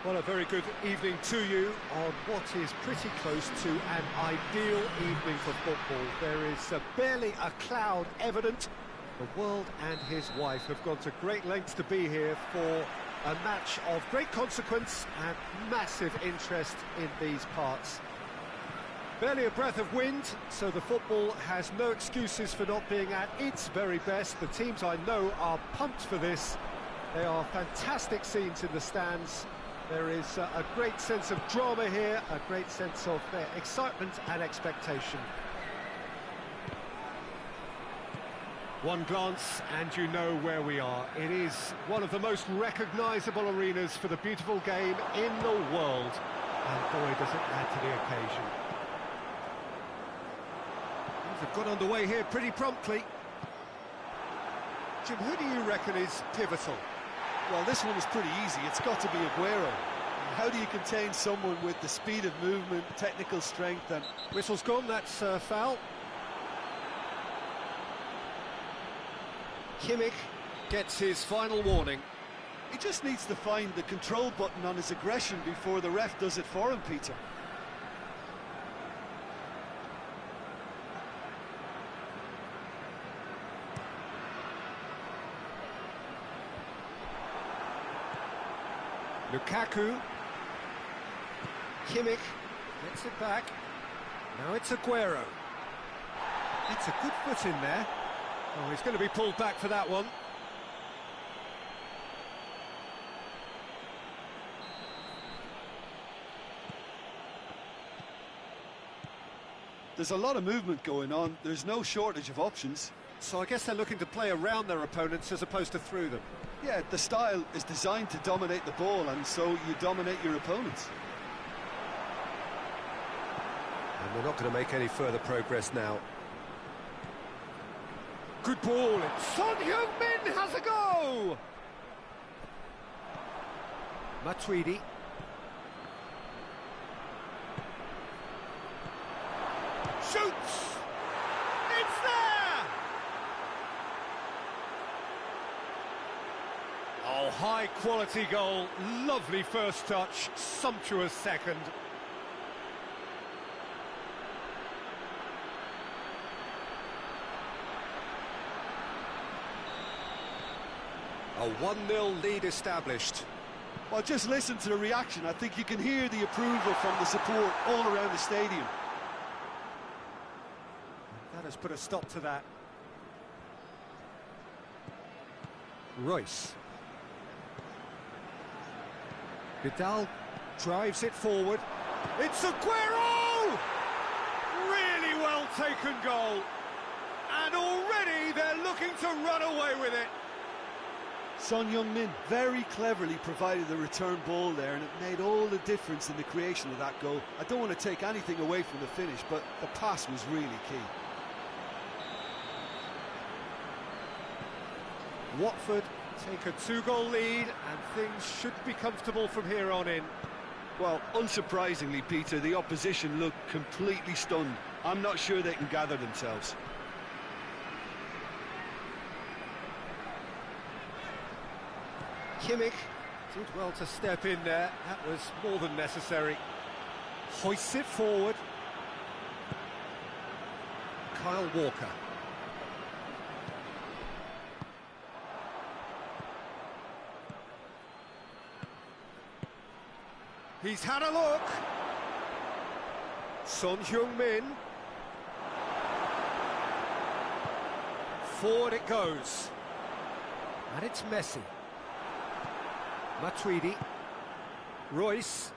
Well, a very good evening to you on what is pretty close to an ideal evening for football. There is barely a cloud evident. The world and his wife have gone to great lengths to be here for a match of great consequence and massive interest in these parts. Barely a breath of wind, so the football has no excuses for not being at its very best. The teams I know are pumped for this. They are fantastic scenes in the stands. There is a great sense of drama here, a great sense of excitement and expectation. One glance and you know where we are. It is one of the most recognisable arenas for the beautiful game in the world. And boy, does it add to the occasion. Things have got underway here pretty promptly. Jim, who do you reckon is pivotal? Well, this one is pretty easy. It's got to be Aguero. How do you contain someone with the speed of movement, technical strength and... Whistle's gone, that's foul. Kimmich gets his final warning. He just needs to find the control button on his aggression before the ref does it for him, Peter. Lukaku. Kimmich gets it back. Now it's Aguero. It's a good foot in there. Oh, he's going to be pulled back for that one. There's a lot of movement going on. There's no shortage of options. So I guess they're looking to play around their opponents as opposed to through them. Yeah, the style is designed to dominate the ball, and so you dominate your opponents. And we're not going to make any further progress now. Good ball, and Son Heung-min has a go! Matuidi. Shoots! It's there! Oh, high-quality goal, lovely first touch, sumptuous second. A 1-0 lead established. Well, just listen to the reaction. I think you can hear the approval from the support all around the stadium. That has put a stop to that. Royce. Vidal drives it forward. It's Aguero! Really well taken goal. And already they're looking to run away with it. Son Heung-min very cleverly provided the return ball there, and it made all the difference in the creation of that goal. I don't want to take anything away from the finish, but the pass was really key. Watford take a 2-goal lead, and things should be comfortable from here on in. Well, unsurprisingly, Peter, the opposition looked completely stunned. I'm not sure they can gather themselves. Kimmich did well to step in there. That was more than necessary. Hoists it forward. Kyle Walker. He's had a look. Son Heung-min. Forward it goes. And it's Messi. Matuidi. Royce.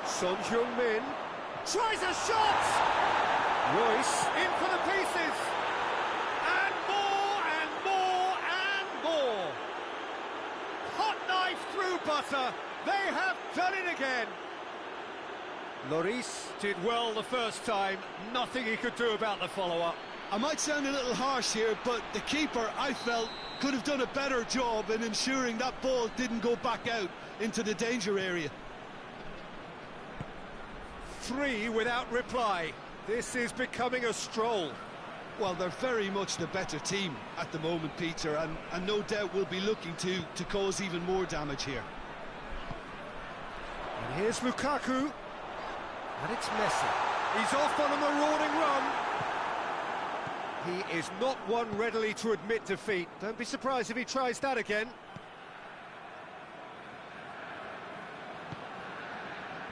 Son Heung-min tries a shot! Royce in for the pieces! And more and more and more! Hot knife through butter! They have done it again! Lloris did well the first time, nothing he could do about the follow-up. I might sound a little harsh here, but the keeper, I felt, could have done a better job in ensuring that ball didn't go back out into the danger area. 3 without reply. This is becoming a stroll. Well, they're very much the better team at the moment, Peter, and no doubt will be looking to cause even more damage here. And here's Lukaku. And it's Messi. He's off on a marauding run. He is not one readily to admit defeat. Don't be surprised if he tries that again.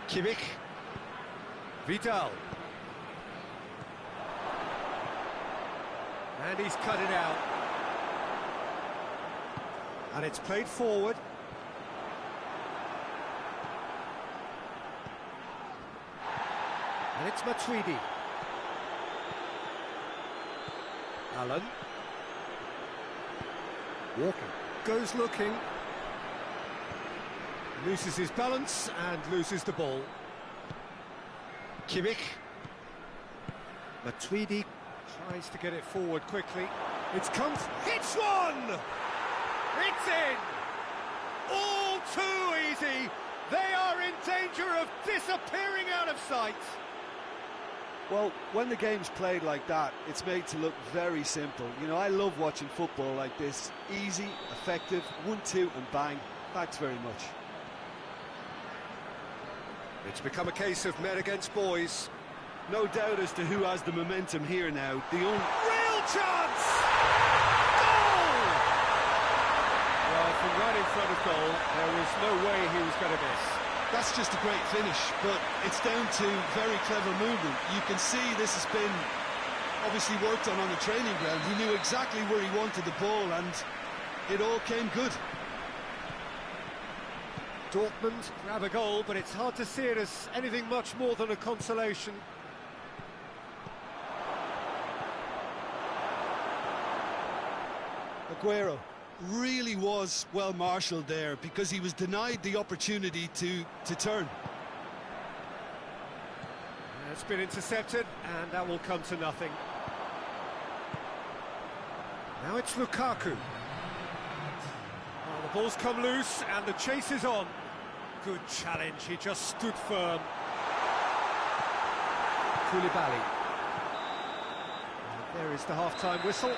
Kimmich. Vidal. And he's cut it out. And it's played forward. And it's Matuidi. Allen. Walker goes looking. Loses his balance and loses the ball. Kimmich. Matuidi tries to get it forward quickly. It's come... Hits one! It's in! All too easy! They are in danger of disappearing out of sight! Well, when the game's played like that, it's made to look very simple. You know, I love watching football like this. Easy, effective, 1-2 and bang. Thanks very much. It's become a case of men against boys. No doubt as to who has the momentum here now. The only... Real chance! Goal! Well, from right in front of goal, there was no way he was going to miss. That's just a great finish, but it's down to very clever movement. You can see this has been obviously worked on the training ground. He knew exactly where he wanted the ball, and it all came good. Dortmund grab a goal, but it's hard to see it as anything much more than a consolation. Aguero really was well marshalled there because he was denied the opportunity to turn. It's been intercepted, and that will come to nothing. Now it's Lukaku. Oh, the ball's come loose, and the chase is on. Good challenge, he just stood firm. Koulibaly. And there is the half-time whistle.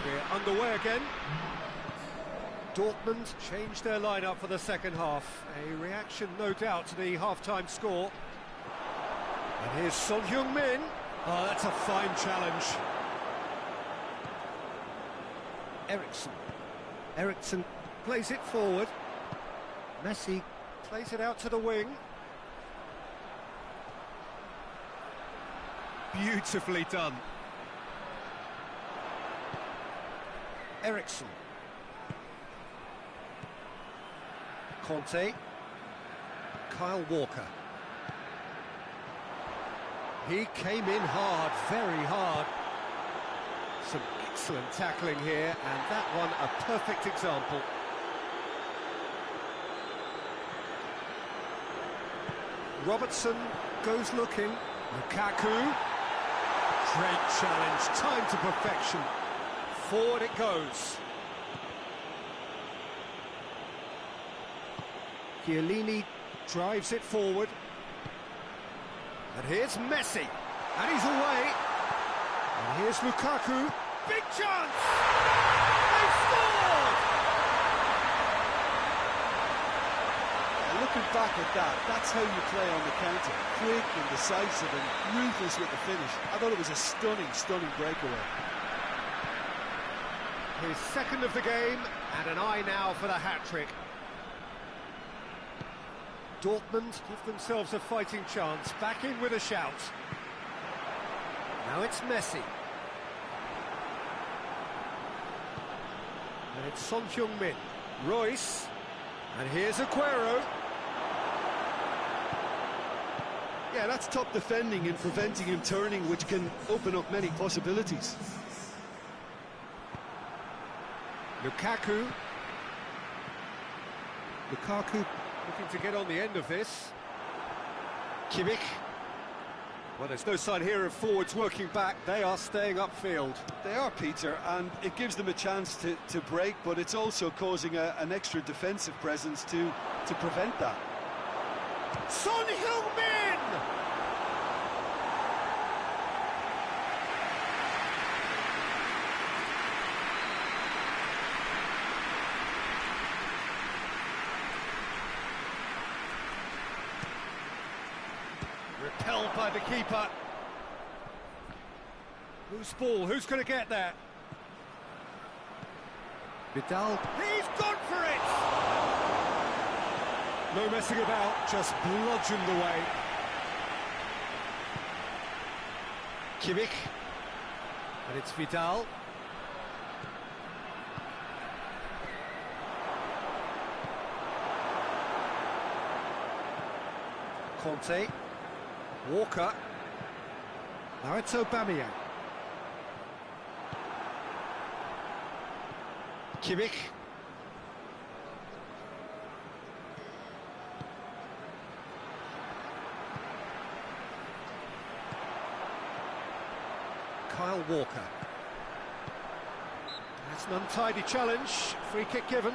We're underway again. Dortmund changed their lineup for the second half. A reaction, no doubt, to the half-time score. And here's Son Heung-min. Oh, that's a fine challenge. Eriksson plays it forward. Messi plays it out to the wing. Beautifully done. Eriksson. Conte. Kyle Walker. He came in hard, very hard. Some excellent tackling here, and that one a perfect example. Robertson goes looking. Lukaku. Great challenge, time to perfection. Forward it goes. Chiellini drives it forward. And here's Messi. And he's away. And here's Lukaku. Big chance! They scored! Looking back at that, that's how you play on the counter. Quick and decisive and ruthless with the finish. I thought it was a stunning breakaway. His second of the game, and an eye now for the hat-trick. Dortmund give themselves a fighting chance, back in with a shout. Now it's Messi. And it's Son Heung-min. Royce. And here's Aguero. Yeah, that's top defending and preventing him turning, which can open up many possibilities. Lukaku looking to get on the end of this. Kimmich. Well, there's no sign here of forwards working back. They are staying upfield. They are, Peter, and it gives them a chance to break, but it's also causing an extra defensive presence to prevent that. Son Heung-min! Repelled by the keeper. Loose ball, who's going to get there? Vidal. He's gone for it! No messing about, just bludgeoned away. Kimmich. And it's Vidal. Conte. Walker. Now it's Aubameyang. Kimmich. Kyle Walker. That's an untidy challenge. Free kick given.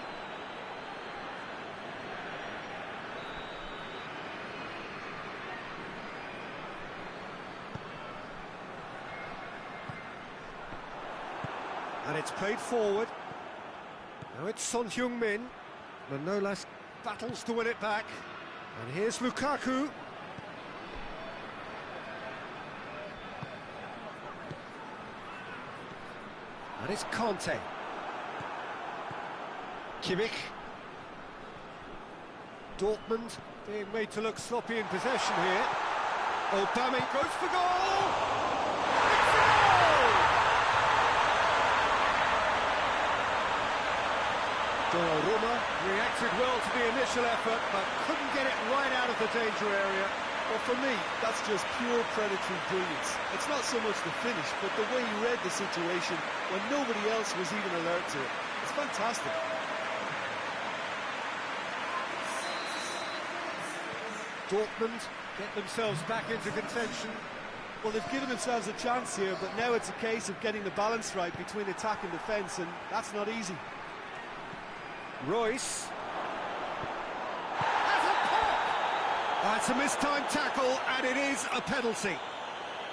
And it's played forward. Now it's Son Heung-min. Manolas battles to win it back. And here's Lukaku. And it's Conte. Kimmich. Dortmund being made to look sloppy in possession here. Aubameyang goes for goal! Donnarumma reacted well to the initial effort, but couldn't get it right out of the danger area. Well, for me, that's just pure predatory brilliance. It's not so much the finish, but the way he read the situation when nobody else was even alert to it. It's fantastic. Dortmund get themselves back into contention. Well, they've given themselves a chance here, but now it's a case of getting the balance right between attack and defence, and that's not easy. Royce. Has a pop! That's a mistimed tackle, and it is a penalty.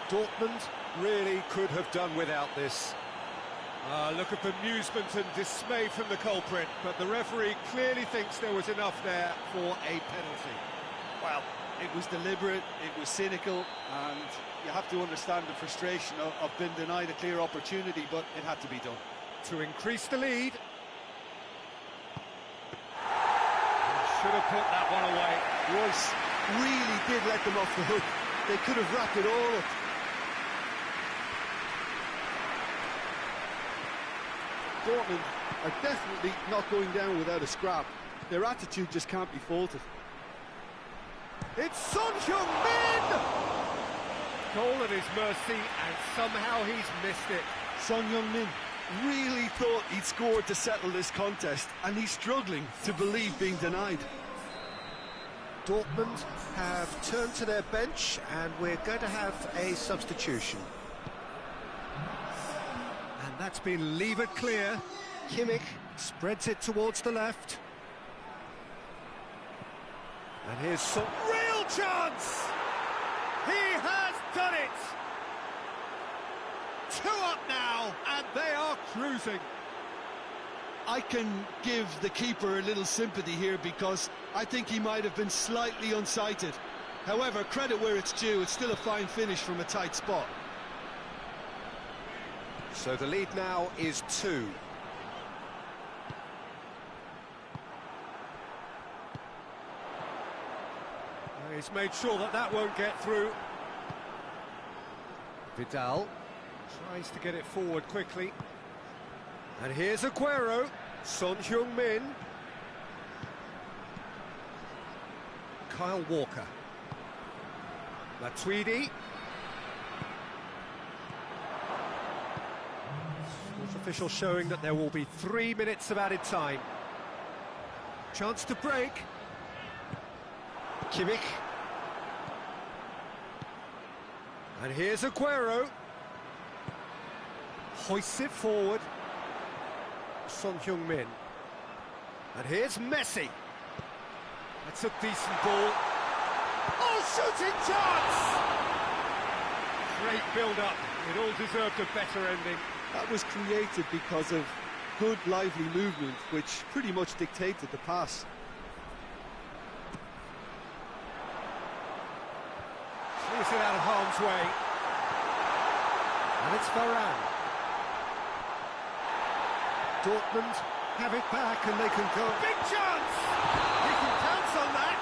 Dortmund really could have done without this. Look at bemusement and dismay from the culprit, but the referee clearly thinks there was enough there for a penalty. Well, it was deliberate, it was cynical, and you have to understand the frustration of being denied a clear opportunity, but it had to be done. To increase the lead. Should have put that one away. Royce really did let them off the hook. They could have wrapped it all up. Dortmund are definitely not going down without a scrap. Their attitude just can't be faulted. It's Son Heung-min! Goal at his mercy, and somehow he's missed it. Son Heung-min really thought he'd scored to settle this contest, and he's struggling to believe being denied. Dortmund have turned to their bench and we're going to have a substitution. And that's been levered clear. Kimmich spreads it towards the left. And here's some real chance! He has done it! 2 up now, and they are cruising. I can give the keeper a little sympathy here because I think he might have been slightly unsighted. However, credit where it's due, it's still a fine finish from a tight spot. So the lead now is 2. He's made sure that that won't get through. Vidal tries to get it forward quickly. And here's Aguero, Son Heung-min. Kyle Walker. Matuidi. Sports official showing that there will be 3 minutes of added time. Chance to break. Kimmich. And here's Aguero. Hoists it forward. Son Heung-min. And here's Messi. That's a decent ball. Oh, shooting chance! Great build-up. It all deserved a better ending. That was created because of good, lively movement, which pretty much dictated the pass. Clears it out of harm's way. And it's Varane. Dortmund have it back and they can go. Big chance! He can pounce on that.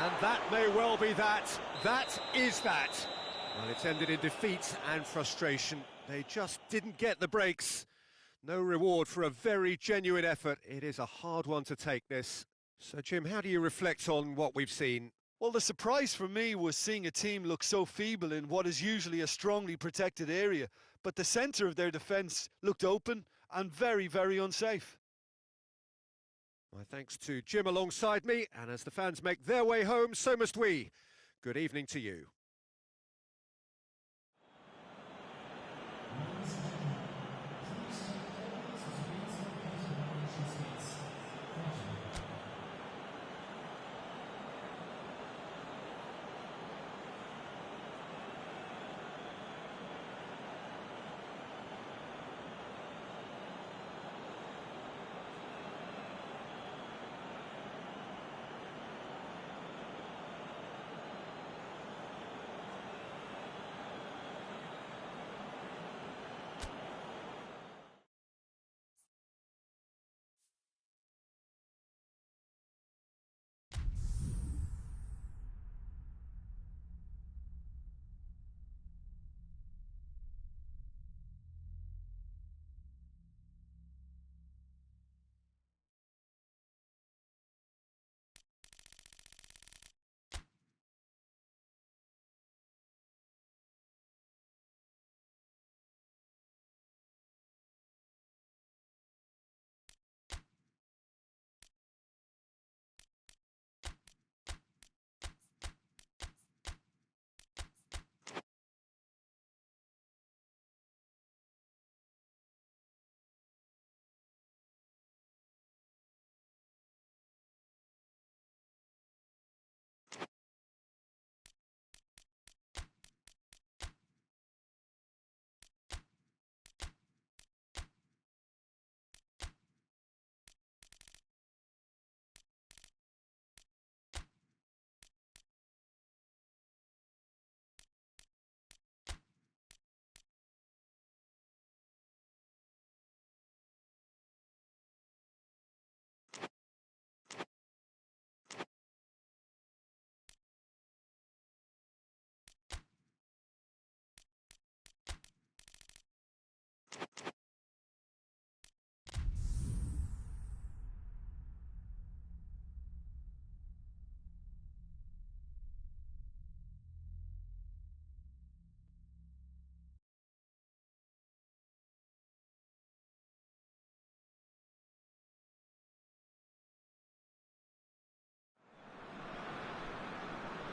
And that may well be that. That is that. Well, it's ended in defeat and frustration. They just didn't get the breaks. No reward for a very genuine effort. It is a hard one to take, this. So, Jim, how do you reflect on what we've seen? Well, the surprise for me was seeing a team look so feeble in what is usually a strongly protected area, but the centre of their defence looked open and very, very unsafe. My thanks to Jim alongside me, and as the fans make their way home, so must we. Good evening to you.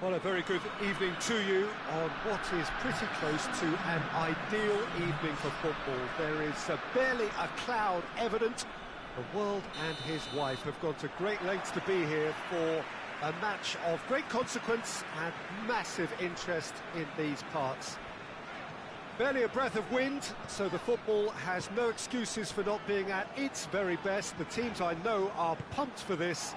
Well, a very good evening to you on what is pretty close to an ideal evening for football. There is barely a cloud evident. The world and his wife have gone to great lengths to be here for a match of great consequence and massive interest in these parts. Barely a breath of wind, so the football has no excuses for not being at its very best. The teams I know are pumped for this.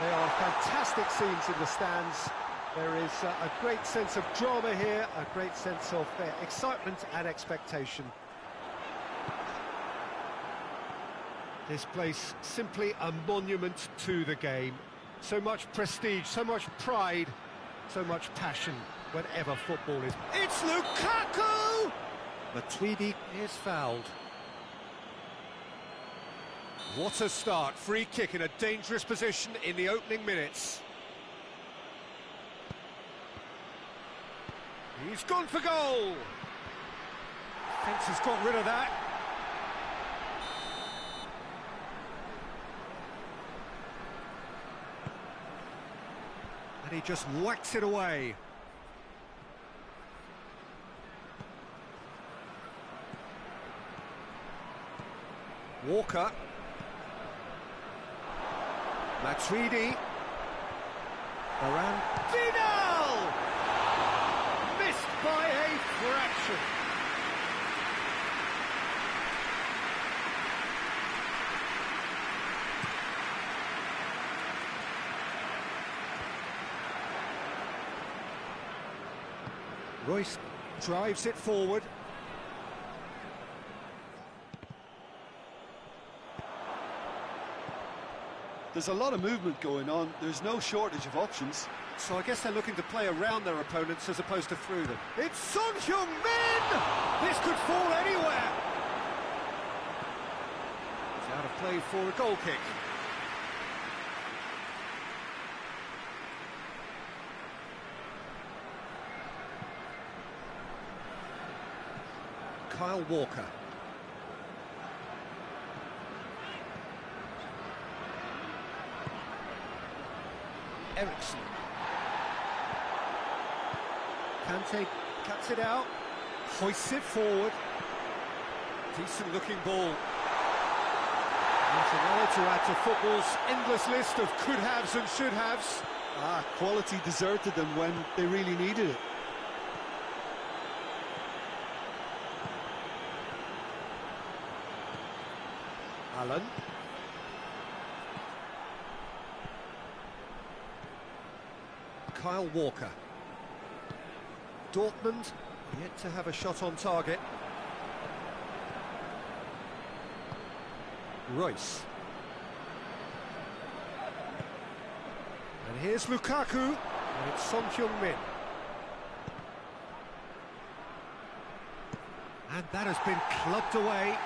There are fantastic scenes in the stands. There is a great sense of drama here, a great sense of excitement and expectation. This place simply a monument to the game. So much prestige, so much pride, so much passion whenever football is. It's Lukaku! Matuidi is fouled. What a start, free kick in a dangerous position in the opening minutes. He's gone for goal! Fence has got rid of that. And he just whacks it away. Walker. Matuidi. Varane. Vidal! Missed by a fraction. Royce drives it forward. There's a lot of movement going on. There's no shortage of options. So I guess they're looking to play around their opponents as opposed to through them. It's Son Heung-min! This could fall anywhere. It's out of play for a goal kick. Kyle Walker. Ericsson. Kante cuts it out, hoists it forward. Decent looking ball. That's another to add to football's endless list of could-haves and should-haves. Quality deserted them when they really needed it. Allen. Kyle Walker. Dortmund yet to have a shot on target. Royce. And here's Lukaku, and it's Son Heung-min. And that has been clubbed away.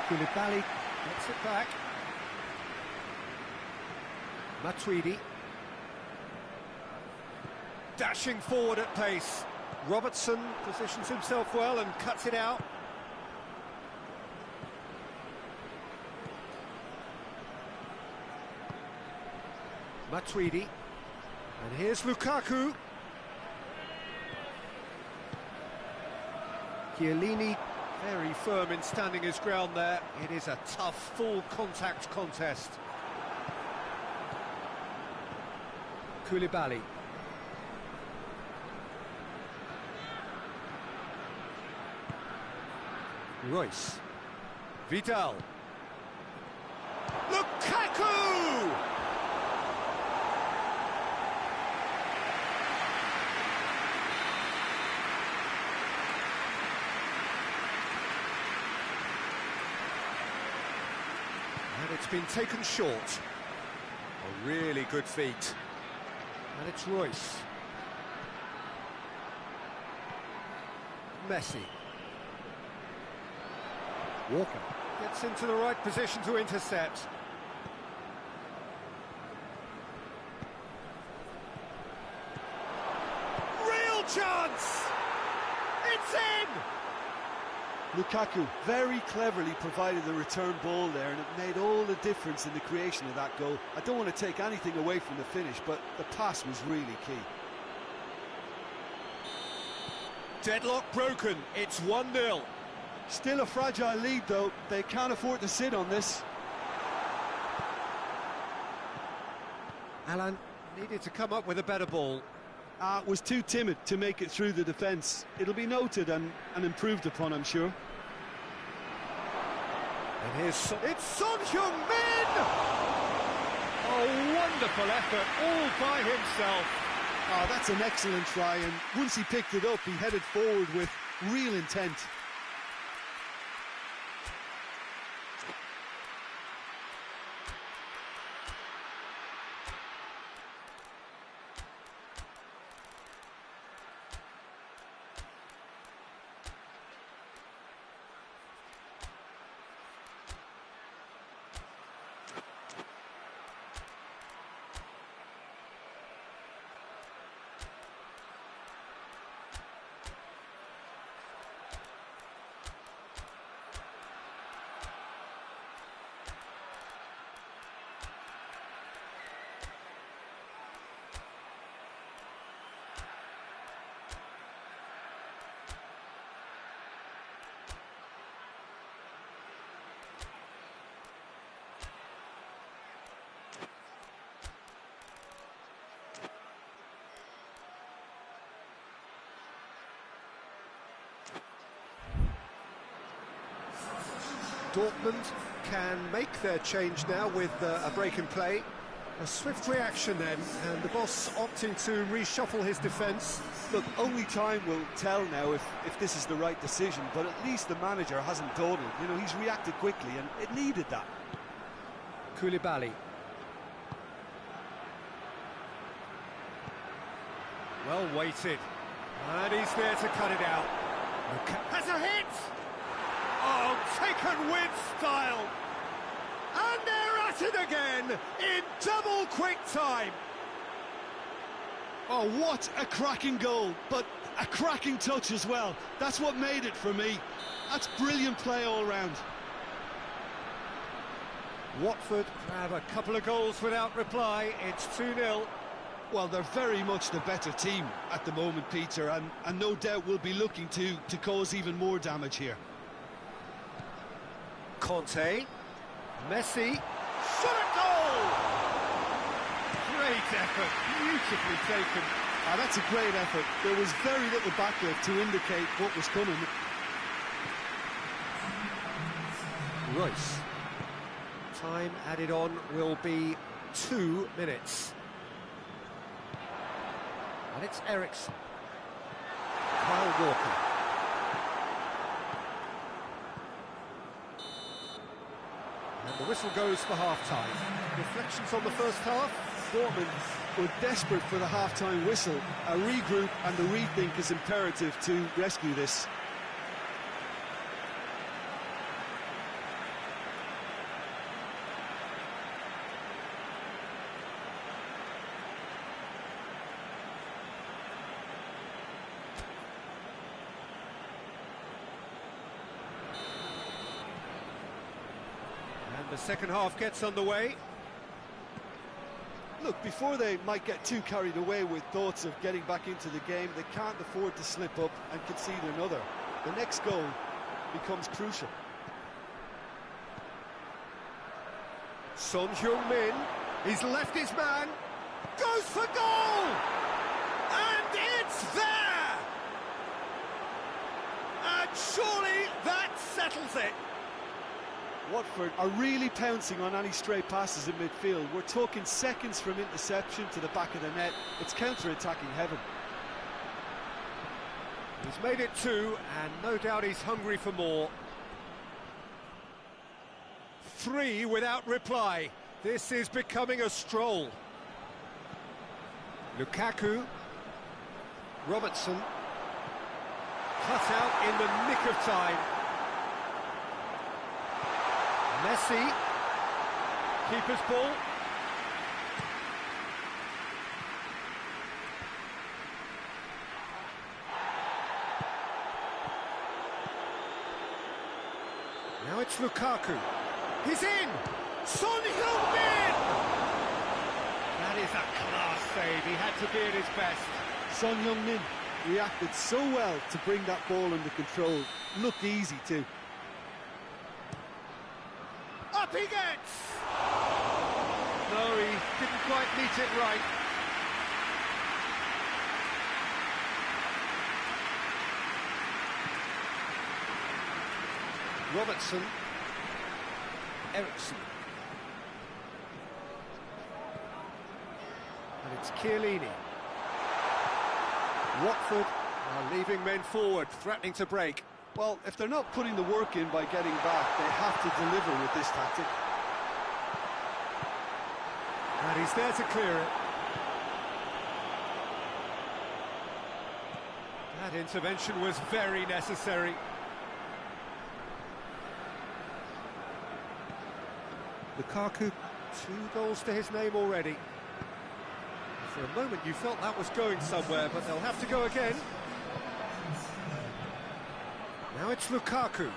Koulibaly gets it back. Matuidi. Dashing forward at pace. Robertson positions himself well and cuts it out. Matuidi. And here's Lukaku. Chiellini very firm in standing his ground there. It is a tough, full contact contest. Koulibaly. Royce. Vidal. Lukaku! And it's been taken short. A really good feat. And it's Royce. Messi. Walker gets into the right position to intercept. Real chance! It's in! Lukaku very cleverly provided the return ball there, and it made all the difference in the creation of that goal. I don't want to take anything away from the finish, but the pass was really key. Deadlock broken, it's 1-0. Still a fragile lead, though. They can't afford to sit on this. Alan needed to come up with a better ball. Was too timid to make it through the defence. It'll be noted and improved upon, I'm sure. And here's it's Son Heung-min! A wonderful effort, all by himself. Oh, that's an excellent try, and once he picked it up, he headed forward with real intent. Dortmund can make their change now with a break in play. A swift reaction then, and the boss opting to reshuffle his defence. Look, only time will tell now if this is the right decision, but at least the manager hasn't dawdled. You know, he's reacted quickly, and it needed that. Koulibaly. Well weighted, and he's there to cut it out. Has a hit! Oh, taken with style! And they're at it again, in double quick time! Oh, what a cracking goal, but a cracking touch as well. That's what made it for me. That's brilliant play all round. Watford grab a couple of goals without reply, it's 2-0. Well, they're very much the better team at the moment, Peter, and no doubt will be looking to cause even more damage here. Conte, Messi, shot at goal! Great effort, beautifully taken. That's a great effort. There was very little backlift to indicate what was coming. Royce. Time added on will be 2 minutes. And it's Eriksson. Kyle Walker. And the whistle goes for half-time. Reflections on the first half? Dortmund were desperate for the half-time whistle. A regroup and a rethink is imperative to rescue this. The second half gets underway. Look, before they might get too carried away with thoughts of getting back into the game, they can't afford to slip up and concede another. The next goal becomes crucial. Son Heung-min, he's left his man, goes for goal! And it's there! And surely that settles it. Watford are really pouncing on any stray passes in midfield. We're talking seconds from interception to the back of the net. It's counter-attacking heaven. He's made it 2, and no doubt he's hungry for more. 3 without reply. This is becoming a stroll. Lukaku. Robertson. Cut out in the nick of time. Messi, keeper's ball. Now it's Lukaku. He's in! Son Heung-min! That is a class save. He had to be at his best. Son Heung-min reacted so well to bring that ball under control. Looked easy too. Up he gets! No, he didn't quite meet it right. Robertson. Ericsson. And it's Chiellini. Watford are leaving men forward, threatening to break. Well, if they're not putting the work in by getting back, they have to deliver with this tactic. And he's there to clear it. That intervention was very necessary. Lukaku, 2 goals to his name already. For a moment you felt that was going somewhere, but they'll have to go again. Now it's Lukaku.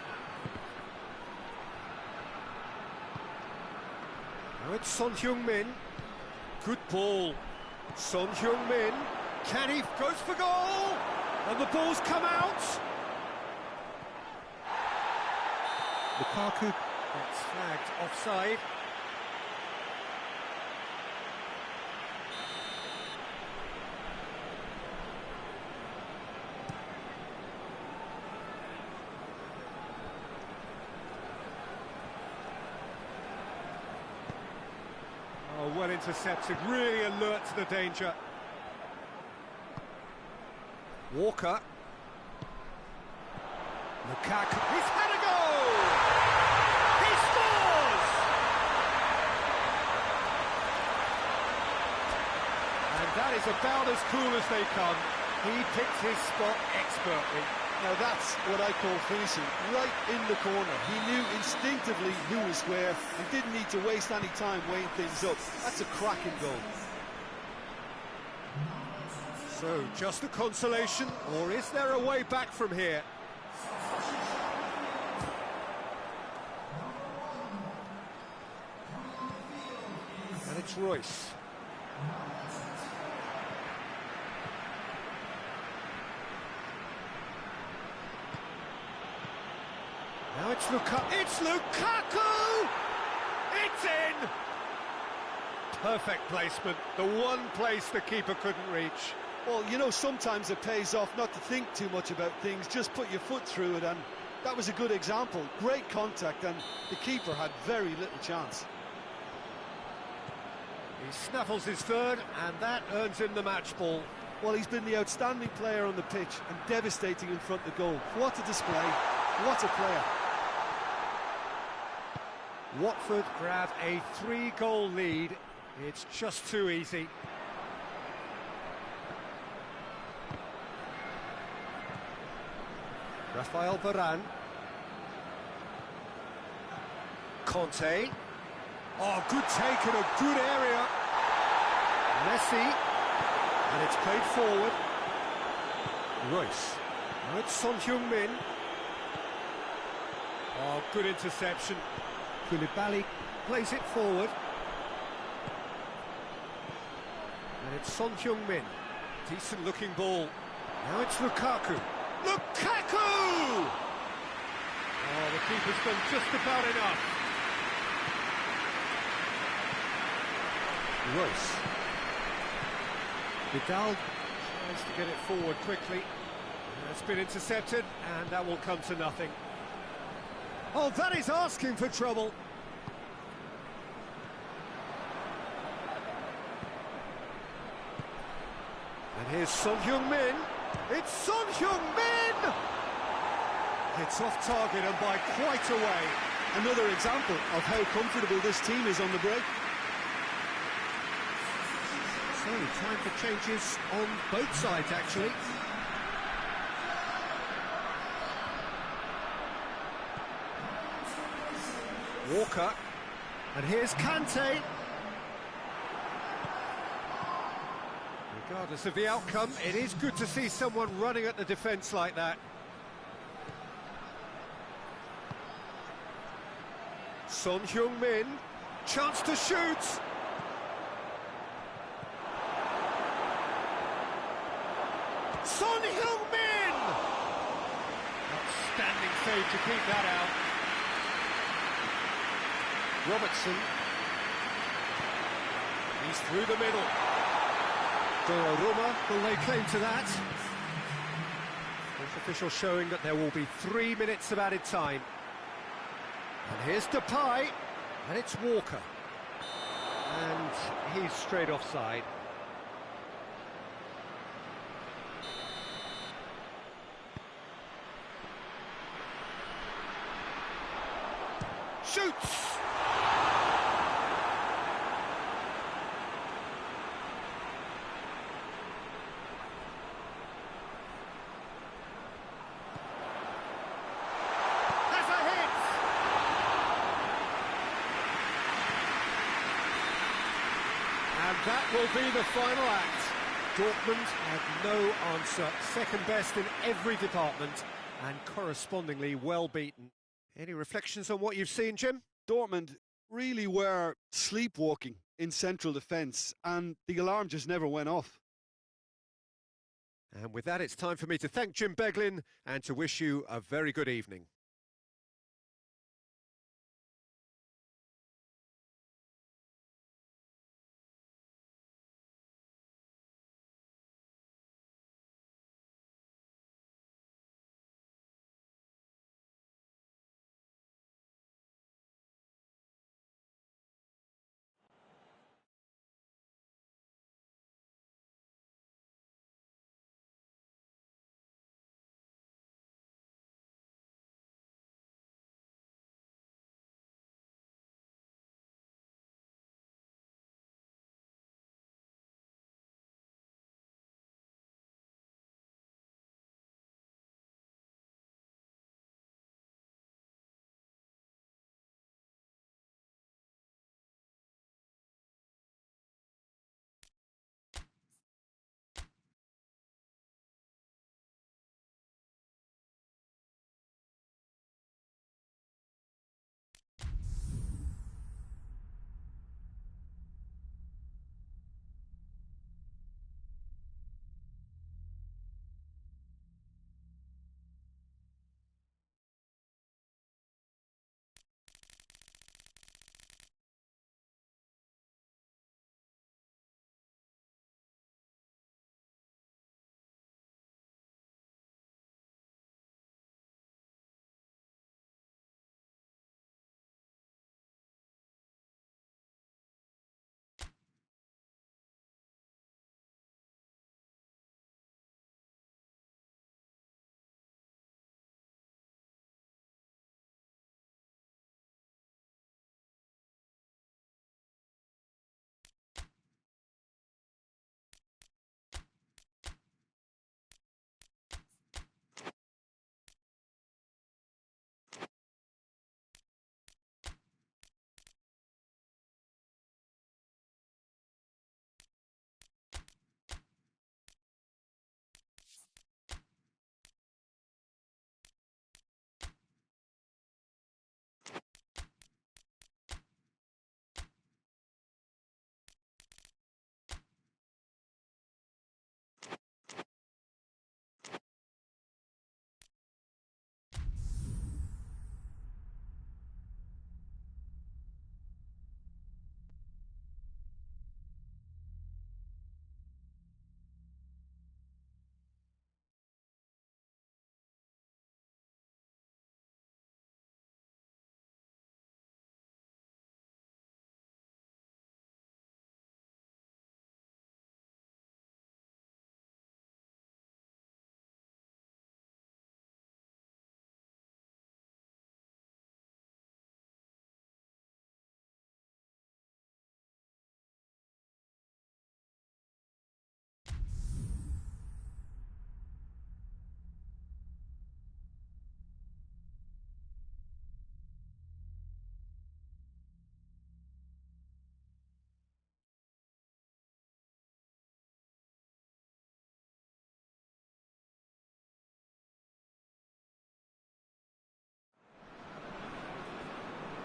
Now it's Son Heung-min. Good ball. Son Heung-min. Can he? Goes for goal! And the ball's come out! Lukaku. That's flagged offside. Oh, well intercepted, really alert to the danger. Walker. Lukaku. He's had a goal! He scores! And that is about as cool as they come. He picked his spot expertly. Now that's what I call finishing, right in the corner. He knew instinctively who was where and didn't need to waste any time weighing things up. That's a cracking goal. So, just a consolation, or is there a way back from here? And it's Royce. Now it's Lukaku. It's Lukaku! It's in! Perfect placement, the one place the keeper couldn't reach. Well, you know, sometimes it pays off not to think too much about things, just put your foot through it, and that was a good example. Great contact, and the keeper had very little chance. He snaffles his third, and that earns him the match ball. Well, he's been the outstanding player on the pitch and devastating in front of the goal. What a display, what a player. Watford grab a 3-goal lead. It's just too easy. Rafael Varane. Conte. Oh, good take in a good area. Messi. And it's played forward. Royce. Now it's Son Heung-min. Oh, good interception. Koulibaly plays it forward. And it's Son Heung-min. Decent looking ball. Now it's Lukaku. Lukaku! Oh, the keeper's done just about enough. Royce. Vidal tries to get it forward quickly. It's been intercepted, and that will come to nothing. Oh, that is asking for trouble. And here's Son Heung-min. It's Son Heung-min! It's off target and by quite a way. Another example of how comfortable this team is on the break. So, time for changes on both sides, actually. Walker. And here's Kante. Regardless of the outcome, it is good to see someone running at the defence like that. Son Heung-min, chance to shoot! Son Heung-min! save to keep that out. Robertson. He's through the middle. Donnarumma will lay claim to that. Fourth official showing that there will be 3 minutes of added time. And here's Depay, and it's Walker. And he's straight offside. Shoots! Has a hit! And that will be the final act. Dortmund had no answer. Second best in every department and correspondingly well beaten. Any reflections on what you've seen, Jim? Dortmund really were sleepwalking in central defence, and the alarm just never went off. And with that, it's time for me to thank Jim Beglin and to wish you a very good evening.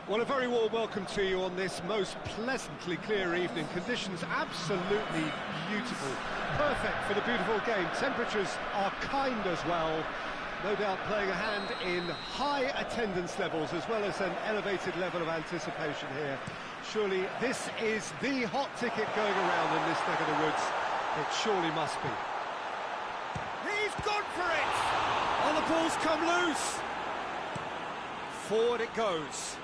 Well, a very warm welcome to you on this most pleasantly clear evening. Conditions absolutely beautiful. Perfect for the beautiful game. Temperatures are kind as well. No doubt playing a hand in high attendance levels as well as an elevated level of anticipation here. Surely this is the hot ticket going around in this neck of the woods. It surely must be. He's gone for it! Oh, the ball's come loose! Forward it goes.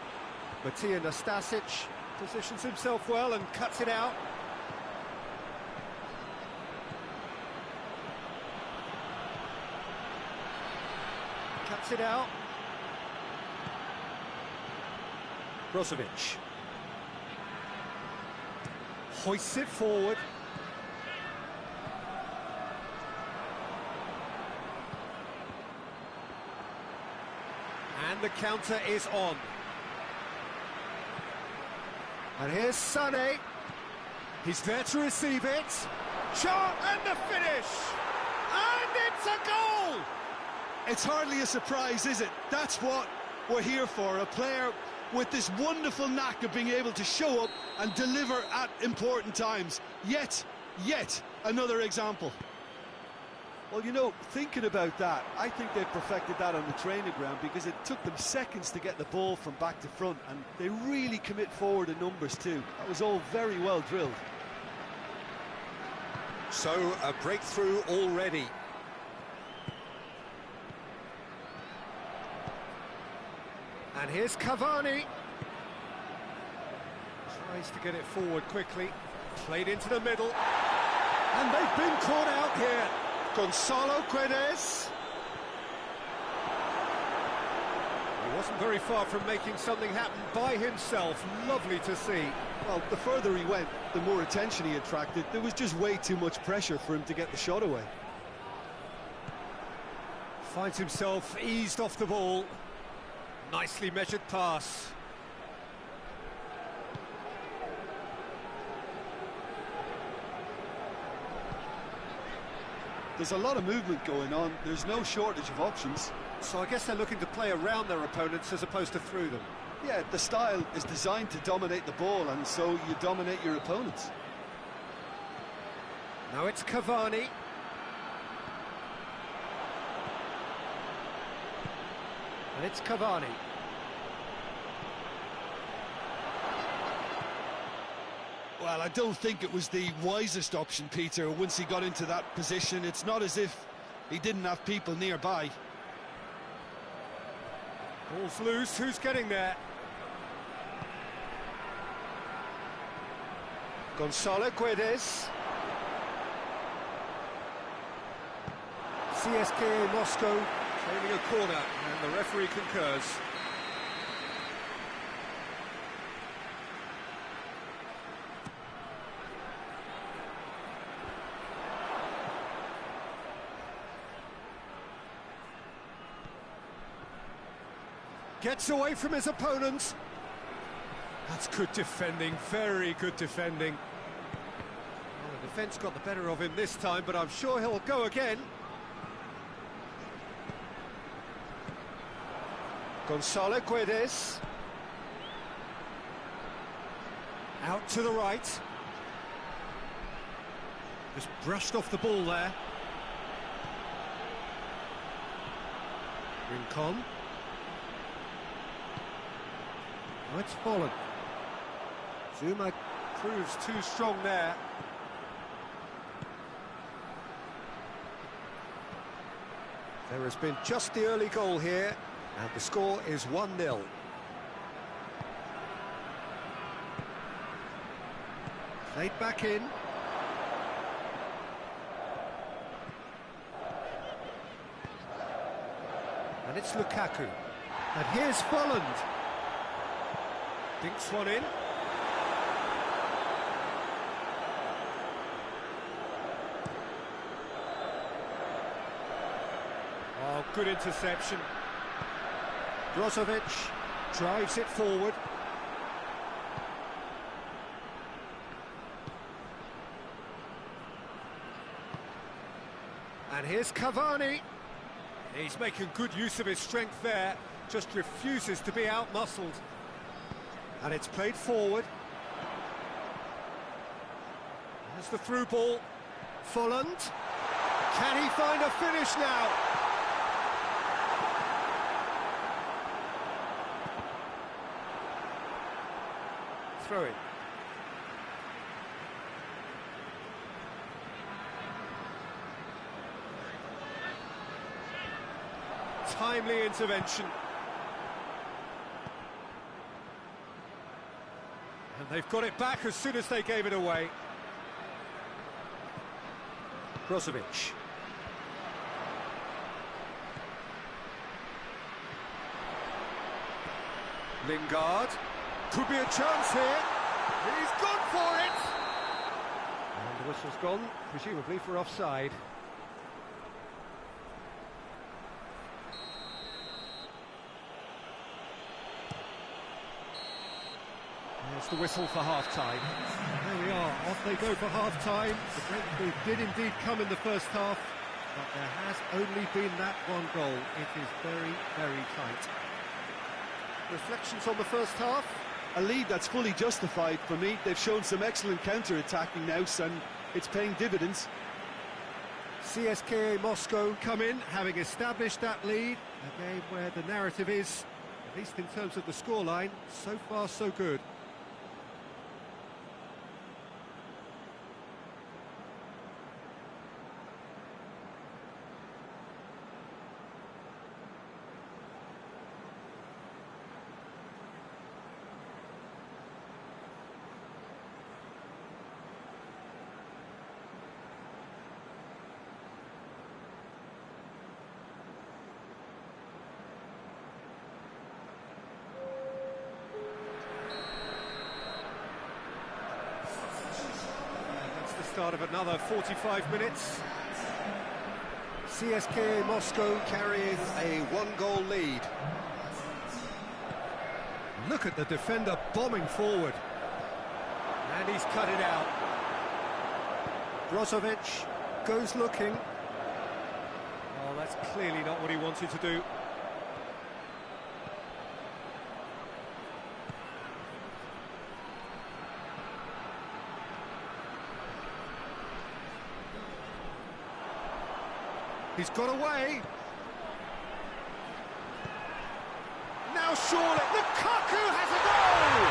Matija Nastasic positions himself well and cuts it out. Cuts it out. Brozovic hoists it forward. And the counter is on. And here's Sané. He's there to receive it. Shot and the finish! And it's a goal! It's hardly a surprise, is it? That's what we're here for, a player with this wonderful knack of being able to show up and deliver at important times. Yet another example. Well, you know, thinking about that, I think they've perfected that on the training ground because it took them seconds to get the ball from back to front, and they really commit forward in numbers too. That was all very well drilled. So, a breakthrough already. And here's Cavani. Tries to get it forward quickly. Played into the middle. And they've been caught out here. Gonzalo Guedes. He wasn't very far from making something happen by himself. Lovely to see. Well, the further he went, the more attention he attracted. There was just way too much pressure for him to get the shot away. Finds himself eased off the ball. Nicely measured pass. There's a lot of movement going on. There's no shortage of options. So I guess they're looking to play around their opponents as opposed to through them. Yeah, the style is designed to dominate the ball, and so you dominate your opponents. Now it's Cavani. And it's Cavani. Well, I don't think it was the wisest option, Peter, once he got into that position. It's not as if he didn't have people nearby. Ball's loose, who's getting there? Gonzalo Guedes. CSKA Moscow trailing a corner, and the referee concurs. Gets away from his opponent. That's good defending, very good defending. Well, the defence got the better of him this time, but I'm sure he'll go again. Gonzalo Guedes. Out to the right. Just brushed off the ball there. Rincon. Oh, it's fallen. Zuma proves too strong there. There has been just the early goal here, and the score is 1-0. Played back in. And it's Lukaku. And here's Folland. Dinks one in. Oh, good interception. Brozovic drives it forward. And here's Cavani. He's making good use of his strength there, just refuses to be out-muscled. And it's played forward. There's the through ball. Folland. Can he find a finish now? throw-in. Timely intervention. And they've got it back as soon as they gave it away. Brozovic. Lingard. Could be a chance here. He's gone for it! And the whistle's gone, presumably for offside. There's the whistle for half-time. There we are, off they go for half-time. The breakthrough did indeed come in the first half, but there has only been that one goal. It is very, very tight. Reflections on the first half? A lead that's fully justified for me. They've shown some excellent counter-attacking now, and it's paying dividends. CSKA Moscow come in, having established that lead. A game where the narrative is, at least in terms of the scoreline, so far so good. Start of another 45 minutes. CSKA Moscow carrying a one-goal lead. Look at the defender bombing forward. And he's cut it out. Brozovic goes looking. Oh, that's clearly not what he wanted to do. He's got away. Now surely, Lukaku has a goal!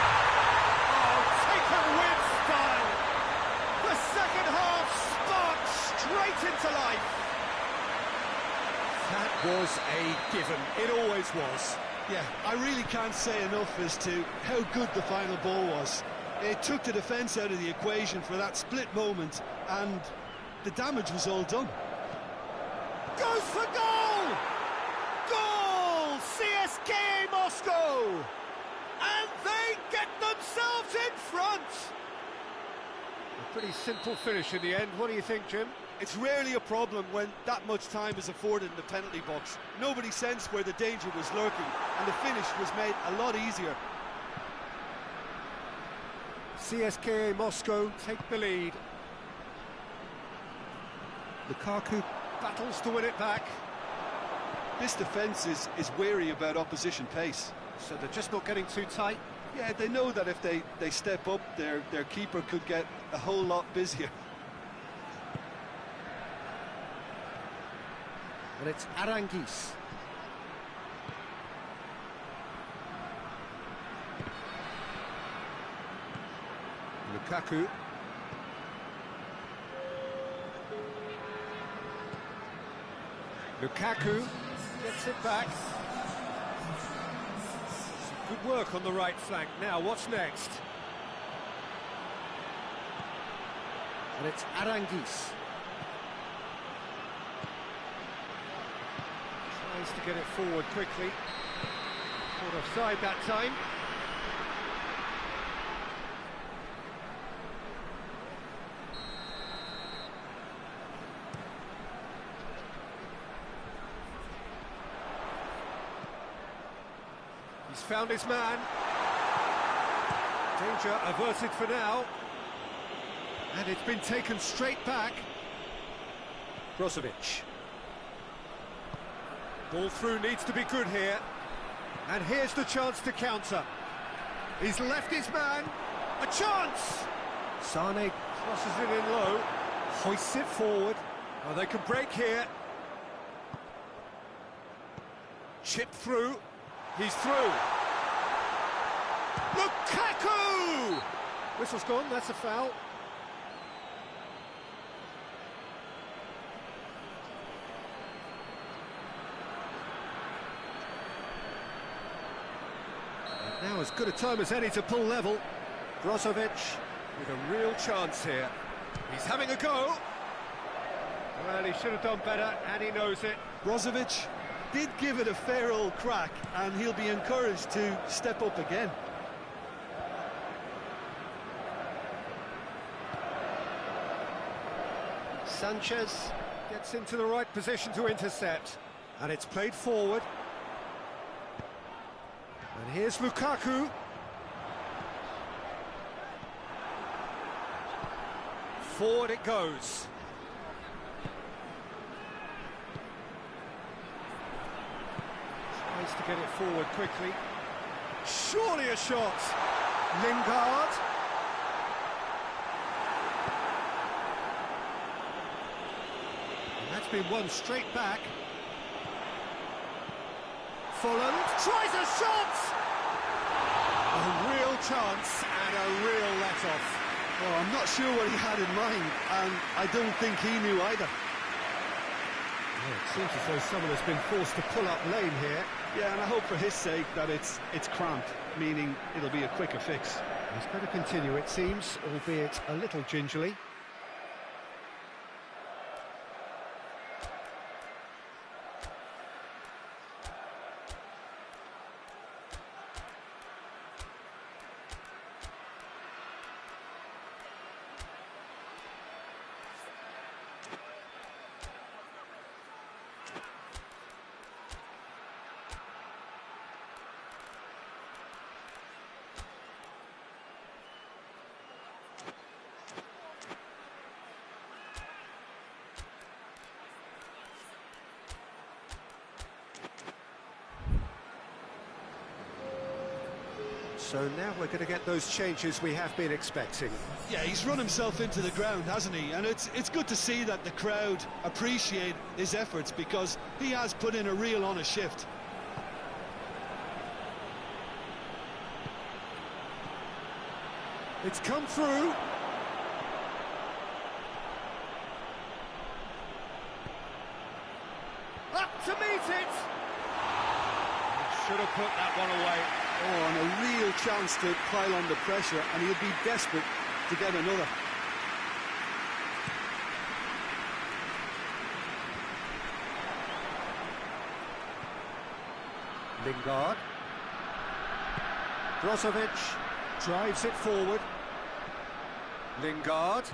Oh, taken with style. The second half sparked straight into life. That was a given. It always was. Yeah, I really can't say enough as to how good the final ball was. It took the defence out of the equation for that split moment, and the damage was all done. Goes for goal! Goal! CSKA Moscow! And they get themselves in front! A pretty simple finish in the end. What do you think, Jim? It's rarely a problem when that much time is afforded in the penalty box. Nobody sensed where the danger was lurking, and the finish was made a lot easier. CSKA Moscow take the lead. Lukaku battles to win it back. This defence is wary about opposition pace. So they're just not getting too tight? Yeah, they know that if they step up, their keeper could get a whole lot busier. And it's Arangis. Lukaku. Lukaku gets it back. Some good work on the right flank. Now, what's next? And it's Arangis. Tries to get it forward quickly. Caught offside that time. He's found his man. Danger averted for now. And it's been taken straight back. Brozovic. Ball through needs to be good here. And here's the chance to counter. He's left his man. A chance! Sane crosses it in low. Hoists it forward. Oh, they can break here. Chip through. He's through. Lukaku! Whistle's gone, that's a foul. Now as good a time as any to pull level. Brozovic with a real chance here. He's having a go. Well, he should have done better, and he knows it. Brozovic did give it a fair old crack, and he'll be encouraged to step up again. Sanchez gets into the right position to intercept, and it's played forward. And here's Lukaku. Forward it goes. Tries to get it forward quickly. Surely a shot. Lingard. And that's been won straight back. Folland tries a shot! A real chance and a real let-off. Oh, I'm not sure what he had in mind, and I don't think he knew either. Well, it seems as though someone has been forced to pull up lane here. Yeah, and I hope for his sake that it's cramped, meaning it'll be a quicker fix. He's better continue, it seems, albeit a little gingerly. So now we're going to get those changes we have been expecting. Yeah, he's run himself into the ground, hasn't he? And it's good to see that the crowd appreciate his efforts, because he has put in a real honest shift. It's come through. Up to meet it. Should have put that one away. Oh, and a real chance to pile on the pressure, and he'll be desperate to get another. Lingard. Brozovic drives it forward. Lingard.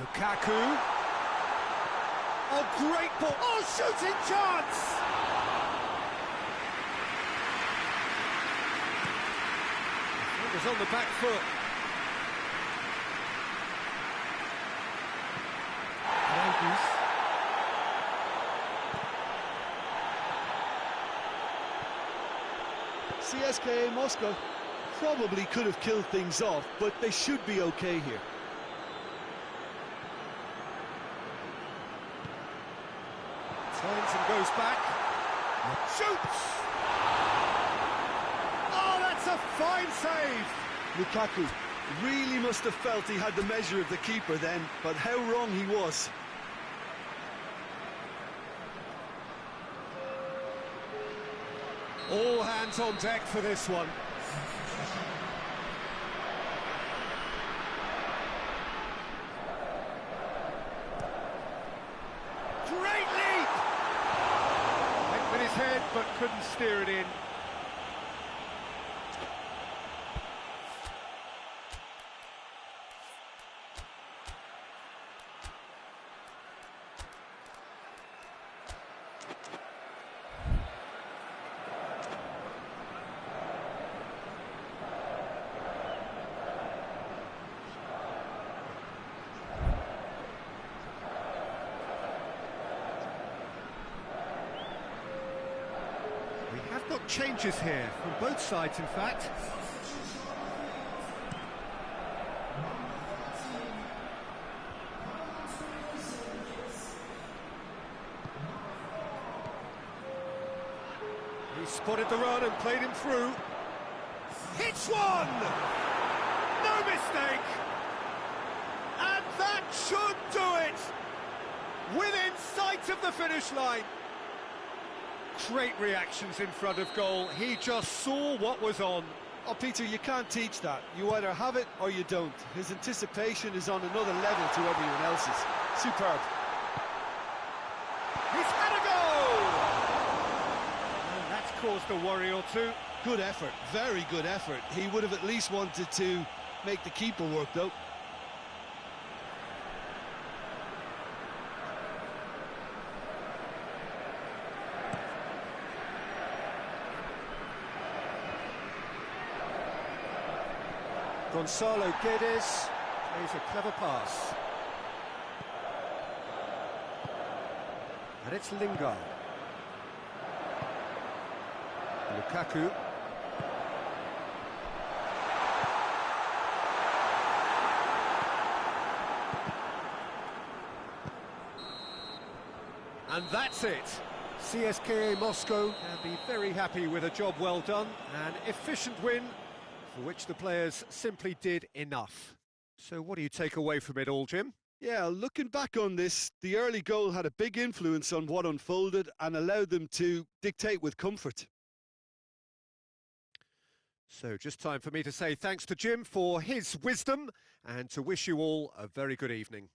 Lukaku. Oh, great ball. Oh, shooting chance! It was on the back foot. CSKA Moscow probably could have killed things off, but they should be okay here. Turns and goes back. Shoots! Oh, that's a fine save! Lukaku really must have felt he had the measure of the keeper then, but how wrong he was. All hands on deck for this one. Great leap! Went with his head, but couldn't steer it in. We have got changes here, from both sides in fact. He spotted the run and played him through. hits one! No mistake! And that should do it! Within sight of the finish line. Great reactions in front of goal. He just saw what was on. Oh, Peter, you can't teach that. You either have it or you don't. His anticipation is on another level to everyone else's. Superb. He's had a goal! And that's caused a worry or two. Good effort, very good effort. He would have at least wanted to make the keeper work, though. Gonzalo Guedes plays a clever pass. And it's Lingard. Lukaku. And that's it. CSKA Moscow can be very happy with a job well done. An efficient win for which the players simply did enough. So what do you take away from it all, Jim? Yeah, looking back on this, the early goal had a big influence on what unfolded and allowed them to dictate with comfort. So just time for me to say thanks to Jim for his wisdom and to wish you all a very good evening.